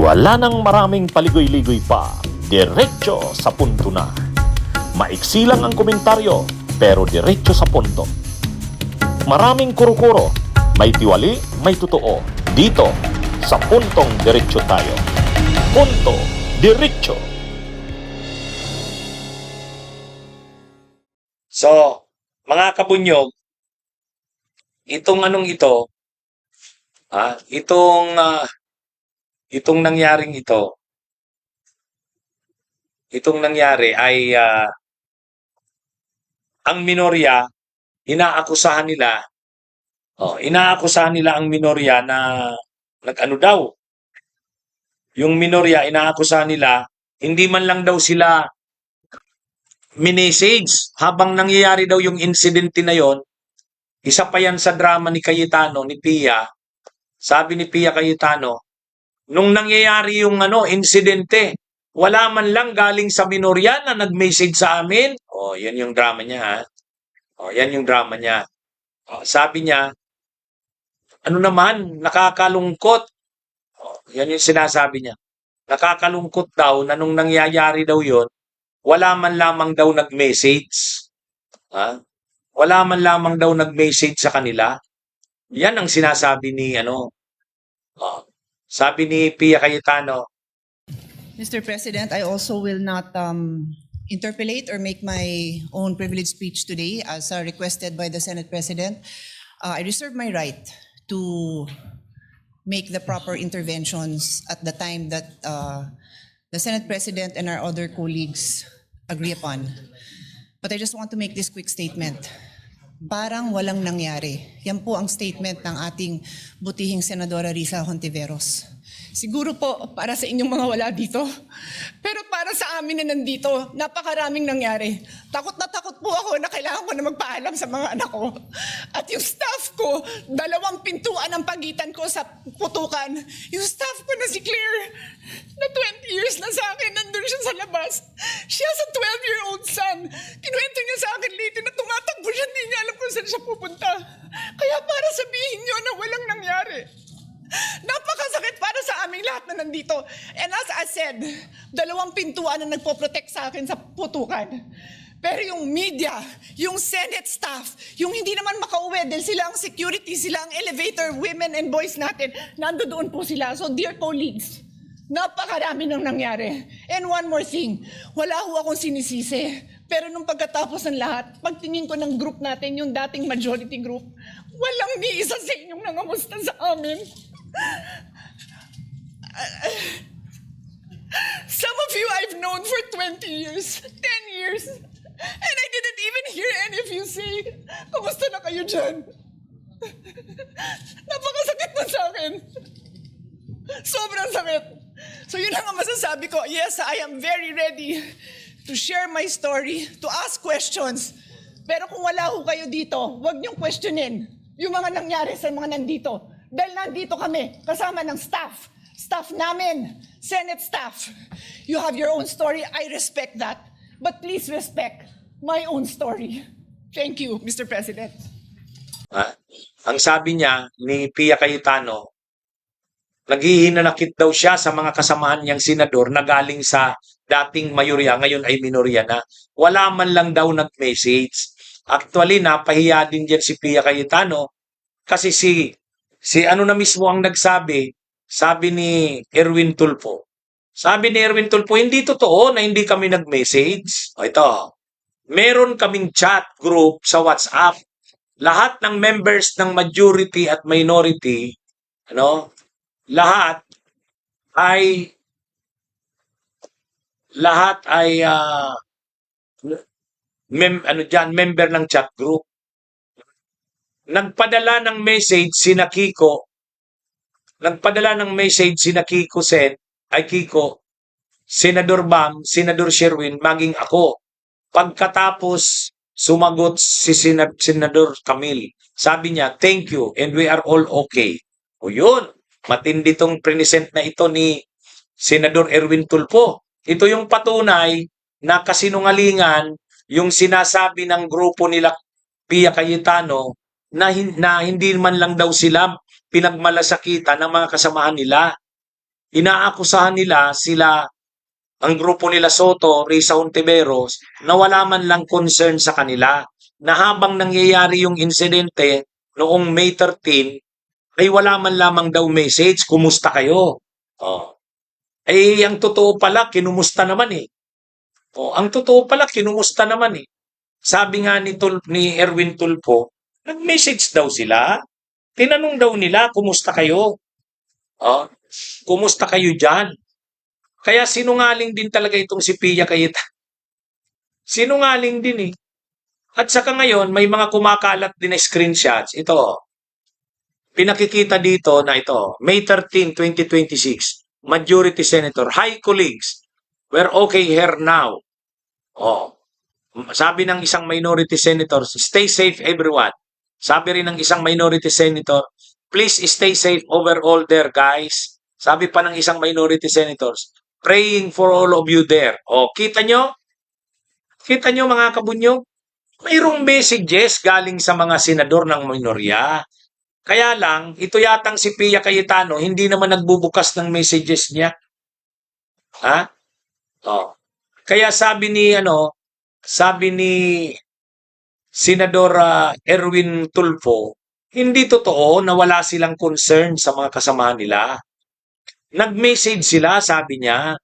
Wala nang maraming paligoy-ligoy pa, diretso sa punto na. Maiksi lang ang komentaryo, pero diretso sa punto. Maraming kuro-kuro, may tiwali, may totoo. Dito, sa puntong diretso tayo. Punto diretso. So, mga kabunyog, itong itong nangyaring itong nangyari ay ang minorya, inaakusahan nila ang minorya na nag-ano daw. Yung minorya, inaakusahan nila, hindi man lang daw sila minessage habang nangyayari daw yung insidente na yon. Isa pa yan sa drama ni Cayetano, ni Pia. Sabi ni Pia Cayetano, nung nangyayari yung insidente, wala man lang galing sa minorya na nag-message sa amin. Oh, yan yung drama niya, ha? Oh, yan yung drama niya. Oh, sabi niya, ano naman, nakakalungkot. Oh, yan yung sinasabi niya. Nakakalungkot daw na nung nangyayari daw yon, wala man lamang daw nag-message. Ha? Wala man lamang daw nag-message sa kanila. Yan ang sinasabi ni sabi ni Pia Cayetano. Mr. President, I also will not interpolate or make my own privileged speech today as requested by the Senate President. I reserve my right to make the proper interventions at the time that the Senate President and our other colleagues agree upon. But I just want to make this quick statement. Parang walang nangyari. Yan po ang statement ng ating butihing Senadora Risa Hontiveros. Siguro po para sa inyong mga wala dito. Pero para sa amin na nandito, napakaraming nangyari. Takot na takot po ako na kailangan ko na magpaalam sa mga anak ko. At yung staff ko, 2 pintuan ang pagitan ko sa putukan. Yung staff ko na si Claire, na 20 years na sa akin, nandun siya sa labas. She has a 12-year-old son. Kinuwento niya sa akin late na tumatakbo siya, hindi niya alam kung saan siya pupunta. Kaya para sabihin niyo na walang nangyari. Napakasakit para sa aming lahat na nandito. And as I said, 2 pintuan na nagpo-protect sa akin sa putukan. Pero yung media, yung Senate staff, yung hindi naman makauwi dahil sila ang security, sila ang elevator, women and boys natin, nandoon po sila. So dear colleagues, napakarami nang nangyari. And one more thing, wala ho akong sinisisi. Pero nung pagkatapos ng lahat, pagtingin ko ng group natin, yung dating majority group, walang ni isa sa inyong nangamusta sa amin. Some of you I've known for 20 years, 10 years, and I didn't even hear any of you say, kumusta na kayo dyan? Napakasakit na sa akin. Sobrang sakit. So yun lang ang masasabi ko. Yes, I am very ready to share my story, to ask questions. Pero kung wala ho kayo dito, huwag niyong questionin yung mga nangyari sa mga nandito. Dahil nandito kami, kasama ng staff namin, Senate staff. You have your own story, I respect that. But please respect my own story. Thank you, Mr. President. Ang sabi niya ni Pia Cayetano, naghihinanakit daw siya sa mga kasamahan niyang senador na galing sa dating mayorya, ngayon ay minorya na. Wala man lang daw nag-message. Actually, napahiya din dyan si Pia Cayetano kasi si ano na mismo ang nagsabi, sabi ni Erwin Tulfo. Sabi ni Erwin Tulfo, hindi totoo na hindi kami nag-message. O ito, meron kaming chat group sa WhatsApp. Lahat ng members ng majority at minority, lahat ay member ng chat group. Nagpadala ng message sina Kiko Senador Bam, Senador Sherwin, maging ako. Pagkatapos sumagot si Senador Camille. Sabi niya, thank you and we are all okay. O yun, matindi tong present na ito ni Senador Erwin Tulfo. Ito yung patunay na kasinungalingan yung sinasabi ng grupo nila Pia Cayetano na hindi man lang daw sila pinagmalasakitan ng mga kasamahan nila. inaakusahan nila sila, ang grupo nila Soto, Risa Hontiveros, na wala man lang concern sa kanila. Na habang nangyayari yung insidente noong May 13, ay wala man lamang daw message, kumusta kayo? Oh. Eh, ang totoo pala, kinumusta naman eh. Oh, ang totoo pala, kinumusta naman eh. Sabi nga ni Erwin Tulfo, nag-message daw sila. Tinanong daw nila, kumusta kayo? Oh, kumusta kayo dyan? Kaya sinungaling din talaga itong si Pia Cayetano. Sinungaling din eh. At saka ngayon, may mga kumakalat din na screenshots. Ito, pinakikita dito na ito, May 13, 2026, Majority Senator, "Hi colleagues, we're okay here now." Oh, sabi ng isang minority senator, "Stay safe everyone." Sabi rin ng isang minority senator, "Please stay safe overall there guys." Sabi pa ng isang minority senators, "Praying for all of you there." Oh, kita nyo? Kita nyo mga kabunyog? Mayroong messages galing sa mga senador ng minorya. Kaya lang, ito yatang si Pia Cayetano, hindi naman nagbubukas ng messages niya. Ha? Oh. Kaya sabi ni Senador Erwin Tulfo, hindi totoo na wala silang concern sa mga kasamahan nila. Nag-message sila, sabi niya.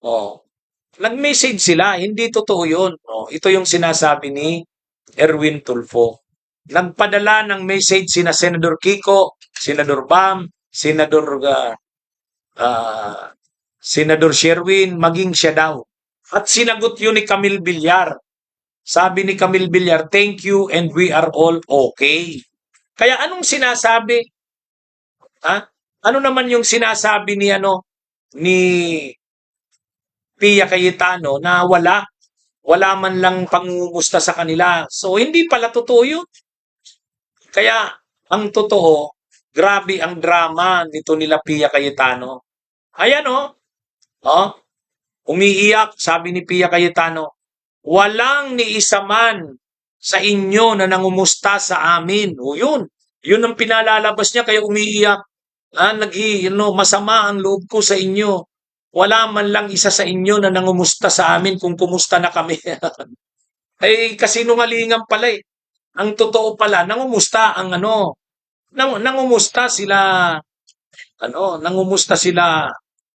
Oh. Nag-message sila, hindi totoo 'yun. Oh, ito yung sinasabi ni Erwin Tulfo. Nagpadala ng message sina Senador Kiko, Senador Bam, Senador Sherwin, maging siya daw. At sinagot yun ni Camille Villar. Sabi ni Camille Villar, "Thank you and we are all okay." Kaya anong sinasabi? Ha? Ano naman yung sinasabi ni Pia Cayetano na wala man lang pangungumusta sa kanila. So hindi pala totoo yun. Kaya ang totoo, grabe ang drama nito nila Pia Cayetano. Ayan oh, umiiyak, sabi ni Pia Cayetano, "Walang ni isa man sa inyo na nangumusta sa amin." O yun ang pinalalabas niya kaya umiiyak. Masama ang loob ko sa inyo. Wala man lang isa sa inyo na nangumusta sa amin kung kumusta na kami. Eh, kasinungalingan pala eh. Ang totoo pala, nangumusta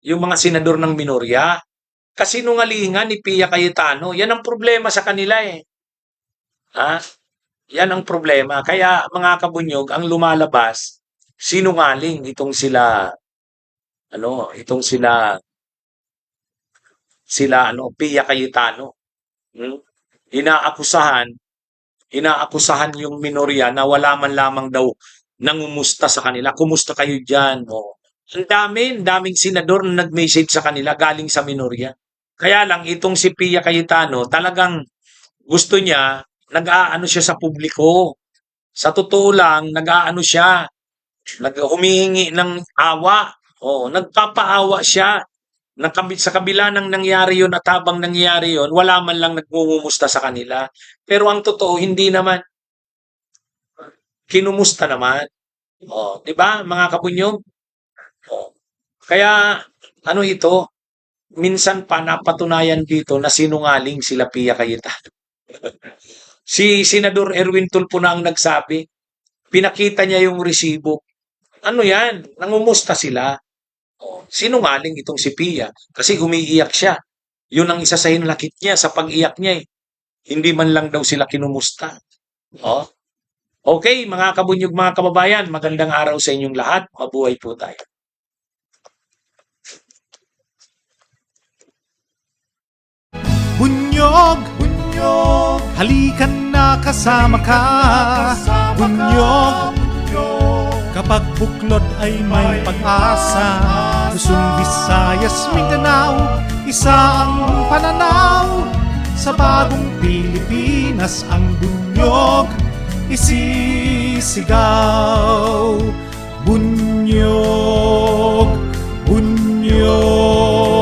yung mga senador ng minorya. Kasinungalingan ni Pia Cayetano. Yan ang problema sa kanila eh. Ha? Yan ang problema. Kaya mga kabunyog, ang lumalabas, sinungaling itong sila Pia Cayetano. Inaakusahan yung minorya na wala man lamang daw nangumusta sa kanila. Kumusta kayo dyan? Oh. Ang daming senador na nag-message sa kanila galing sa minorya. Kaya lang itong si Pia Cayetano, talagang gusto niya, nag-aano siya sa publiko. Sa totoo lang, nag-aano siya, humihingi ng awa. Oh, nagpapaawa siya. Sa kabila ng nangyari yun at habang nangyari yun, wala man lang nagmumumusta sa kanila. Pero ang totoo, hindi naman. Kinumusta naman. Oh, 'di ba mga kabunyog? Oh. Kaya ito, minsan pa napatunayan dito na sinungaling sila Pia Cayetano. Si Senador Erwin Tulfo na ang nagsabi, pinakita niya yung resibo. Ano yan? Nangumusta sila. Oh, sinungaling itong si Pia kasi umiiyak siya. Yun ang isa sa hinalakit niya sa pag-iyak niya eh. Hindi man lang daw sila kinumusta. Oh. Okay, mga kabunyog, mga kababayan, magandang araw sa inyong lahat. Mabuhay po tayo. Bunyog, halikan na kasama ka. Bunyog, kapag buklod ay may pag-asa. Luzon, Visayas, Mindanao, isa ang pananaw. Sa bagong Pilipinas ang bunyog isisigaw. Bunyog, bunyog.